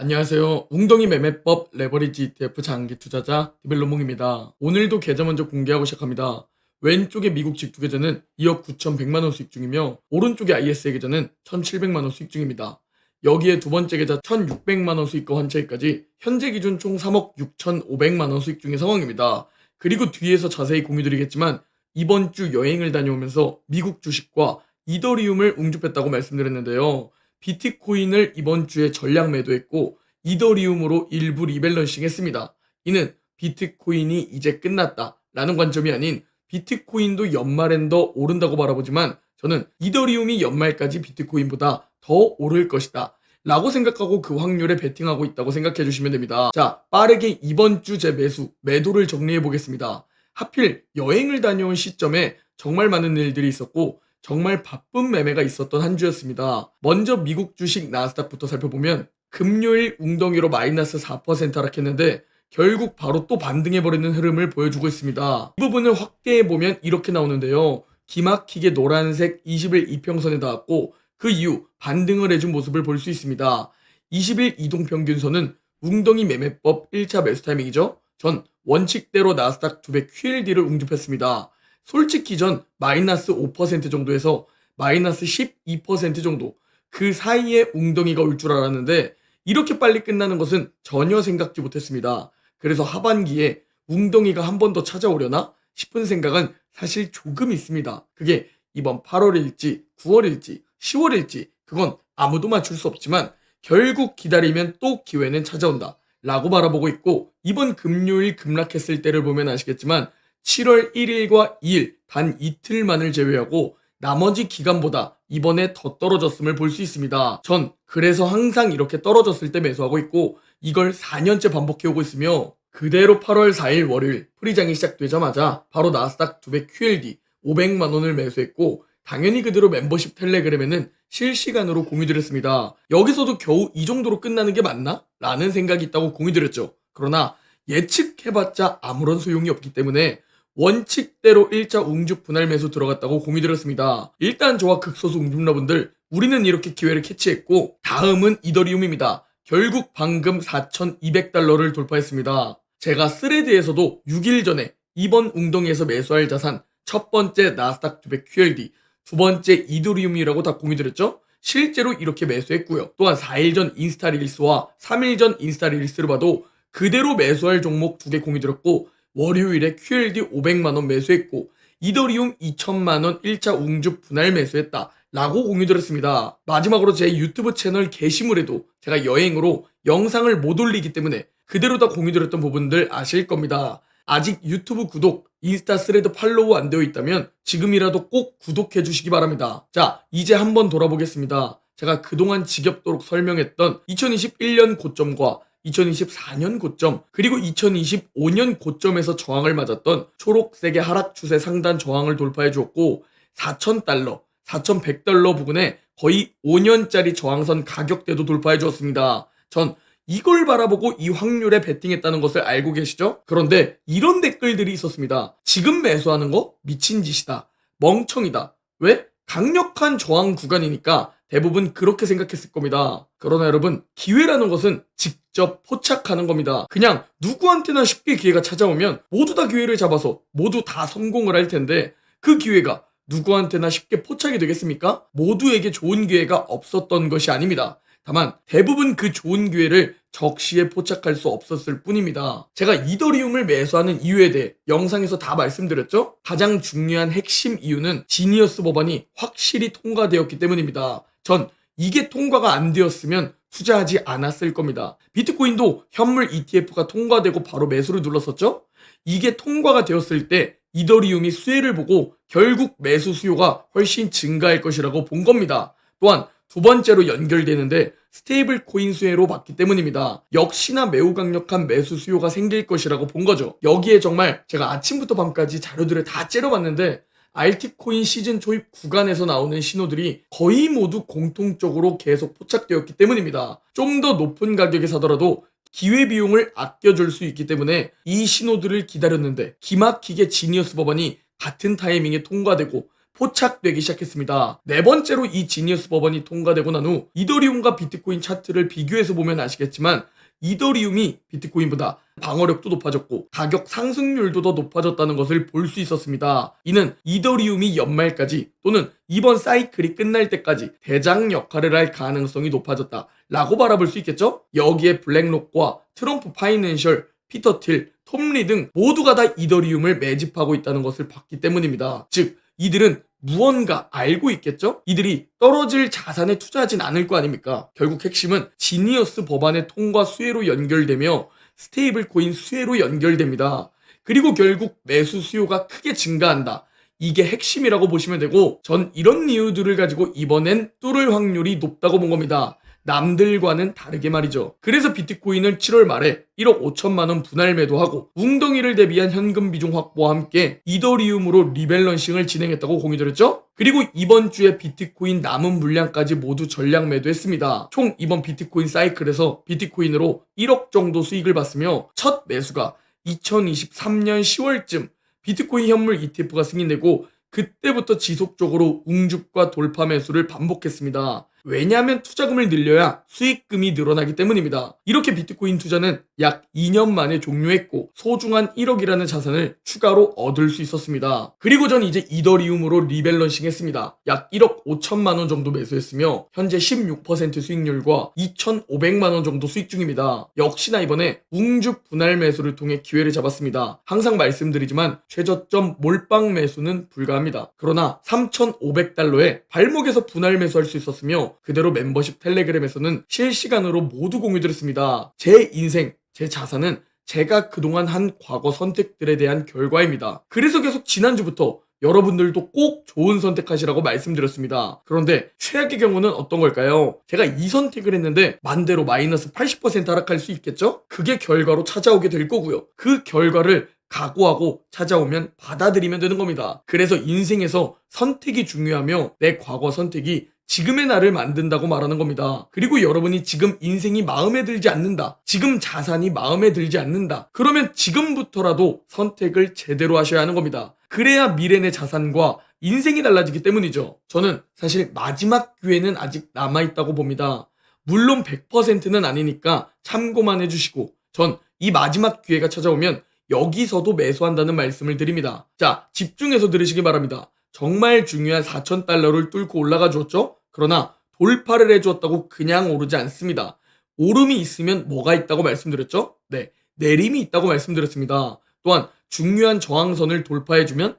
안녕하세요. 웅덩이 매매법 레버리지 ETF 장기 투자자 디벨로몽입니다. 오늘도 계좌 먼저 공개하고 시작합니다. 왼쪽에 미국 직투 계좌는 2억 9,100만 원 수익 중이며 오른쪽에 ISA 계좌는 1,700만 원 수익 중입니다. 여기에 두 번째 계좌 1,600만 원 수익과 환차익까지 현재 기준 총 3억 6,500만 원 수익 중인 상황입니다. 그리고 뒤에서 자세히 공유드리겠지만 이번 주 여행을 다녀오면서 미국 주식과 이더리움을 웅줍했다고 말씀드렸는데요. 비트코인을 이번 주에 전량 매도했고 이더리움으로 일부 리밸런싱 했습니다. 이는 비트코인이 이제 끝났다 라는 관점이 아닌 비트코인도 연말엔 더 오른다고 바라보지만 저는 이더리움이 연말까지 비트코인보다 더 오를 것이다 라고 생각하고 그 확률에 베팅하고 있다고 생각해 주시면 됩니다. 자, 빠르게 이번 주 제 매도를 정리해 보겠습니다. 하필 여행을 다녀온 시점에 정말 많은 일들이 있었고 정말 바쁜 매매가 있었던 한 주였습니다. 먼저 미국 주식 나스닥부터 살펴보면 금요일 웅덩이로 마이너스 4% 하락했는데 결국 바로 또 반등해버리는 흐름을 보여주고 있습니다. 이 부분을 확대해보면 이렇게 나오는데요. 기막히게 노란색 20일 이평선에 닿았고 그 이후 반등을 해준 모습을 볼 수 있습니다. 20일 이동평균선은 웅덩이 매매법 1차 매수 타이밍이죠. 전 원칙대로 나스닥 2배 QLD를 웅집했습니다. 솔직히 전 마이너스 5% 정도에서 마이너스 12% 정도 그 사이에 웅덩이가 올 줄 알았는데 이렇게 빨리 끝나는 것은 전혀 생각지 못했습니다. 그래서 하반기에 웅덩이가 한 번 더 찾아오려나 싶은 생각은 사실 조금 있습니다. 그게 이번 8월일지 9월일지 10월일지 그건 아무도 맞출 수 없지만 결국 기다리면 또 기회는 찾아온다 라고 바라보고 있고 이번 금요일 급락했을 때를 보면 아시겠지만 7월 1일과 2일 단 이틀만을 제외하고 나머지 기간보다 이번에 더 떨어졌음을 볼 수 있습니다. 전 그래서 항상 이렇게 떨어졌을 때 매수하고 있고 이걸 4년째 반복해오고 있으며 그대로 8월 4일 월요일 프리장이 시작되자마자 바로 나스닥 2배 QLD 500만 원을 매수했고 당연히 그대로 멤버십 텔레그램에는 실시간으로 공유드렸습니다. 여기서도 겨우 이 정도로 끝나는 게 맞나? 라는 생각이 있다고 공유드렸죠. 그러나 예측해봤자 아무런 소용이 없기 때문에 원칙대로 1차 웅줍 분할 매수 들어갔다고 공유드렸습니다. 일단 저와 극소수 웅줍러분들 우리는 이렇게 기회를 캐치했고 다음은 이더리움입니다. 결국 방금 4,200달러를 돌파했습니다. 제가 스레드에서도 6일 전에 이번 웅덩이에서 매수할 자산 첫 번째 나스닥 200 QLD 두 번째 이더리움이라고 다 공유드렸죠? 실제로 이렇게 매수했고요. 또한 4일 전 인스타 릴스와 3일 전 인스타 릴스를 봐도 그대로 매수할 종목 2개 공유드렸고 월요일에 QLD 500만원 매수했고 이더리움 2천만원 1차 웅줍 분할 매수했다 라고 공유드렸습니다. 마지막으로 제 유튜브 채널 게시물에도 제가 여행으로 영상을 못 올리기 때문에 그대로 다 공유드렸던 부분들 아실 겁니다. 아직 유튜브 구독, 인스타 스레드 팔로우 안 되어 있다면 지금이라도 꼭 구독해 주시기 바랍니다. 자, 이제 한번 돌아보겠습니다. 제가 그동안 지겹도록 설명했던 2021년 고점과 2024년 고점 그리고 2025년 고점에서 저항을 맞았던 초록색의 하락 추세 상단 저항을 돌파해 주었고 4,000달러, 4,100달러 부근에 거의 5년짜리 저항선 가격대도 돌파해 주었습니다. 전 이걸 바라보고 이 확률에 베팅했다는 것을 알고 계시죠? 그런데 이런 댓글들이 있었습니다. 지금 매수하는 거 미친 짓이다. 멍청이다. 왜? 강력한 저항 구간이니까 대부분 그렇게 생각했을 겁니다. 그러나 여러분, 기회라는 것은 직접 포착하는 겁니다. 그냥 누구한테나 쉽게 기회가 찾아오면 모두 다 기회를 잡아서 모두 다 성공을 할 텐데 그 기회가 누구한테나 쉽게 포착이 되겠습니까? 모두에게 좋은 기회가 없었던 것이 아닙니다. 다만 대부분 그 좋은 기회를 적시에 포착할 수 없었을 뿐입니다. 제가 이더리움을 매수하는 이유에 대해 영상에서 다 말씀드렸죠? 가장 중요한 핵심 이유는 지니어스 법안이 확실히 통과되었기 때문입니다. 전 이게 통과가 안 되었으면 투자하지 않았을 겁니다. 비트코인도 현물 ETF가 통과되고 바로 매수를 눌렀었죠? 이게 통과가 되었을 때 이더리움이 수혜를 보고 결국 매수 수요가 훨씬 증가할 것이라고 본 겁니다. 또한 두 번째로 연결되는데 스테이블 코인 수혜로 봤기 때문입니다. 역시나 매우 강력한 매수 수요가 생길 것이라고 본 거죠. 여기에 정말 제가 아침부터 밤까지 자료들을 다 째려봤는데 알티코인 시즌 초입 구간에서 나오는 신호들이 거의 모두 공통적으로 계속 포착되었기 때문입니다. 좀 더 높은 가격에 사더라도 기회비용을 아껴줄 수 있기 때문에 이 신호들을 기다렸는데 기막히게 지니어스 법안이 같은 타이밍에 통과되고 포착되기 시작했습니다. 네 번째로 이 지니어스 법안이 통과되고 난 후 이더리움과 비트코인 차트를 비교해서 보면 아시겠지만 이더리움이 비트코인보다 방어력도 높아졌고 가격 상승률도 더 높아졌다는 것을 볼 수 있었습니다. 이는 이더리움이 연말까지 또는 이번 사이클이 끝날 때까지 대장 역할을 할 가능성이 높아졌다라고 바라볼 수 있겠죠? 여기에 블랙록과 트럼프 파이낸셜, 피터 틸, 톰 리 등 모두가 다 이더리움을 매집하고 있다는 것을 봤기 때문입니다. 즉 이들은 무언가 알고 있겠죠? 이들이 떨어질 자산에 투자하진 않을 거 아닙니까? 결국 핵심은 지니어스 법안의 통과 수혜로 연결되며 스테이블 코인 수혜로 연결됩니다. 그리고 결국 매수 수요가 크게 증가한다. 이게 핵심이라고 보시면 되고 전 이런 이유들을 가지고 이번엔 뚫을 확률이 높다고 본 겁니다. 남들과는 다르게 말이죠. 그래서 비트코인을 7월 말에 1억 5천만 원 분할 매도하고 웅덩이를 대비한 현금 비중 확보와 함께 이더리움으로 리밸런싱을 진행했다고 공유드렸죠. 그리고 이번 주에 비트코인 남은 물량까지 모두 전량 매도했습니다. 총 이번 비트코인 사이클에서 비트코인으로 1억 정도 수익을 봤으며 첫 매수가 2023년 10월쯤 비트코인 현물 ETF가 승인되고 그때부터 지속적으로 웅줍과 돌파 매수를 반복했습니다. 왜냐하면 투자금을 늘려야 수익금이 늘어나기 때문입니다. 이렇게 비트코인 투자는 약 2년 만에 종료했고 소중한 1억이라는 자산을 추가로 얻을 수 있었습니다. 그리고 전 이제 이더리움으로 리밸런싱 했습니다. 약 1억 5천만 원 정도 매수했으며 현재 16% 수익률과 2,500만 원 정도 수익 중입니다. 역시나 이번에 웅줍 분할 매수를 통해 기회를 잡았습니다. 항상 말씀드리지만 최저점 몰빵 매수는 불가합니다. 그러나 3,500달러에 발목에서 분할 매수할 수 있었으며 그대로 멤버십 텔레그램에서는 실시간으로 모두 공유드렸습니다. 제 인생, 제 자산은 제가 그동안 한 과거 선택들에 대한 결과입니다. 그래서 계속 지난주부터 여러분들도 꼭 좋은 선택하시라고 말씀드렸습니다. 그런데 최악의 경우는 어떤 걸까요? 제가 이 선택을 했는데 만대로 마이너스 80% 하락할 수 있겠죠? 그게 결과로 찾아오게 될 거고요. 그 결과를 각오하고 찾아오면 받아들이면 되는 겁니다. 그래서 인생에서 선택이 중요하며 내 과거 선택이 지금의 나를 만든다고 말하는 겁니다. 그리고 여러분이 지금 인생이 마음에 들지 않는다. 지금 자산이 마음에 들지 않는다. 그러면 지금부터라도 선택을 제대로 하셔야 하는 겁니다. 그래야 미래 내 자산과 인생이 달라지기 때문이죠. 저는 사실 마지막 기회는 아직 남아있다고 봅니다. 물론 100%는 아니니까 참고만 해주시고 전 이 마지막 기회가 찾아오면 여기서도 매수한다는 말씀을 드립니다. 자, 집중해서 들으시기 바랍니다. 정말 중요한 4,000달러를 뚫고 올라가 주었죠? 그러나 돌파를 해주었다고 그냥 오르지 않습니다. 오름이 있으면 뭐가 있다고 말씀드렸죠? 네, 내림이 있다고 말씀드렸습니다. 또한 중요한 저항선을 돌파해주면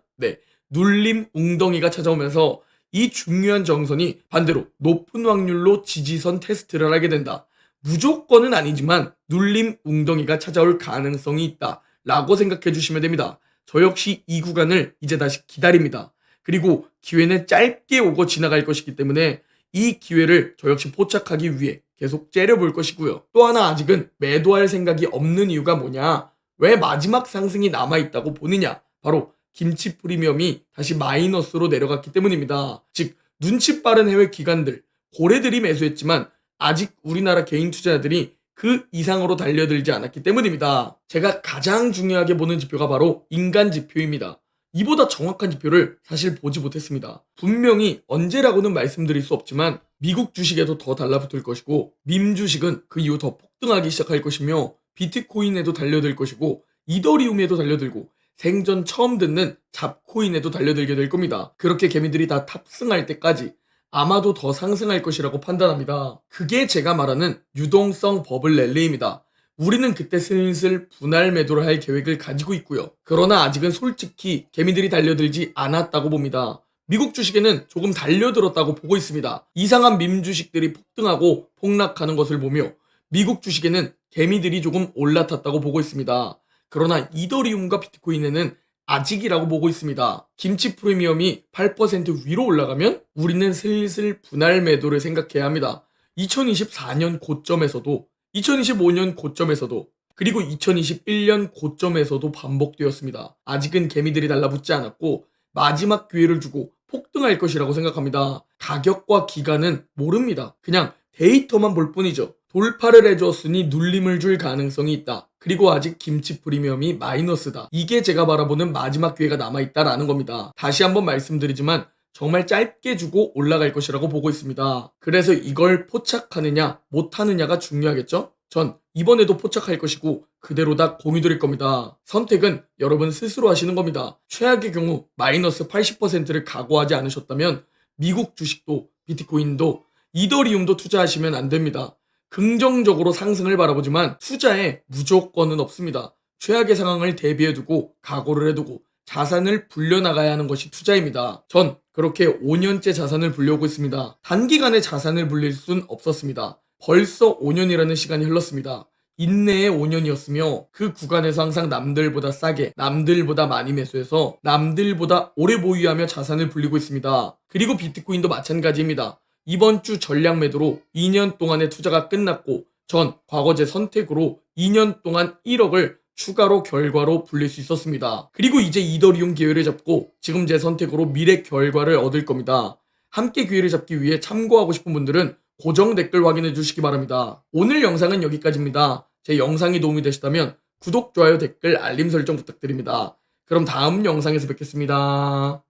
눌림 웅덩이가 찾아오면서 이 중요한 저항선이 반대로 높은 확률로 지지선 테스트를 하게 된다. 무조건은 아니지만 눌림 웅덩이가 찾아올 가능성이 있다 라고 생각해 주시면 됩니다. 저 역시 이 구간을 이제 다시 기다립니다. 그리고 기회는 짧게 오고 지나갈 것이기 때문에 이 기회를 저 역시 포착하기 위해 계속 째려볼 것이고요. 또 하나 아직은 매도할 생각이 없는 이유가 뭐냐? 왜 마지막 상승이 남아있다고 보느냐? 바로 김치 프리미엄이 다시 마이너스로 내려갔기 때문입니다. 즉 눈치 빠른 해외 기관들, 고래들이 매수했지만 아직 우리나라 개인 투자자들이 그 이상으로 달려들지 않았기 때문입니다. 제가 가장 중요하게 보는 지표가 바로 인간 지표입니다. 이보다 정확한 지표를 사실 보지 못했습니다. 분명히 언제라고는 말씀드릴 수 없지만 미국 주식에도 더 달라붙을 것이고 밈 주식은 그 이후 더 폭등하기 시작할 것이며 비트코인에도 달려들 것이고 이더리움에도 달려들고 생전 처음 듣는 잡코인에도 달려들게 될 겁니다. 그렇게 개미들이 다 탑승할 때까지 아마도 더 상승할 것이라고 판단합니다. 그게 제가 말하는 유동성 버블 랠리입니다. 우리는 그때 슬슬 분할 매도를 할 계획을 가지고 있고요. 그러나 아직은 솔직히 개미들이 달려들지 않았다고 봅니다. 미국 주식에는 조금 달려들었다고 보고 있습니다. 이상한 밈 주식들이 폭등하고 폭락하는 것을 보며 미국 주식에는 개미들이 조금 올라탔다고 보고 있습니다. 그러나 이더리움과 비트코인에는 아직이라고 보고 있습니다. 김치 프리미엄이 8% 위로 올라가면 우리는 슬슬 분할 매도를 생각해야 합니다. 2024년 고점에서도 2025년 고점에서도 그리고 2021년 고점에서도 반복되었습니다. 아직은 개미들이 달라붙지 않았고 마지막 기회를 주고 폭등할 것이라고 생각합니다. 가격과 기간은 모릅니다. 그냥 데이터만 볼 뿐이죠. 돌파를 해줬으니 눌림을 줄 가능성이 있다. 그리고 아직 김치 프리미엄이 마이너스다. 이게 제가 바라보는 마지막 기회가 남아있다라는 겁니다. 다시 한번 말씀드리지만 정말 짧게 주고 올라갈 것이라고 보고 있습니다. 그래서 이걸 포착하느냐 못하느냐가 중요하겠죠? 전 이번에도 포착할 것이고 그대로 다 공유드릴 겁니다. 선택은 여러분 스스로 하시는 겁니다. 최악의 경우 마이너스 80%를 각오하지 않으셨다면 미국 주식도 비트코인도 이더리움도 투자하시면 안 됩니다. 긍정적으로 상승을 바라보지만 투자에 무조건은 없습니다. 최악의 상황을 대비해두고 각오를 해두고 자산을 불려나가야 하는 것이 투자입니다. 전 그렇게 5년째 자산을 불려오고 있습니다. 단기간에 자산을 불릴 순 없었습니다. 벌써 5년이라는 시간이 흘렀습니다. 인내의 5년이었으며 그 구간에서 항상 남들보다 싸게, 남들보다 많이 매수해서 남들보다 오래 보유하며 자산을 불리고 있습니다. 그리고 비트코인도 마찬가지입니다. 이번 주 전량 매도로 2년 동안의 투자가 끝났고 전 과거 제 선택으로 2년 동안 1억을 추가로 결과로 불릴 수 있었습니다. 그리고 이제 이더리움 기회를 잡고 지금 제 선택으로 미래 결과를 얻을 겁니다. 함께 기회를 잡기 위해 참고하고 싶은 분들은 고정 댓글 확인해 주시기 바랍니다. 오늘 영상은 여기까지입니다. 제 영상이 도움이 되셨다면 구독, 좋아요, 댓글, 알림 설정 부탁드립니다. 그럼 다음 영상에서 뵙겠습니다.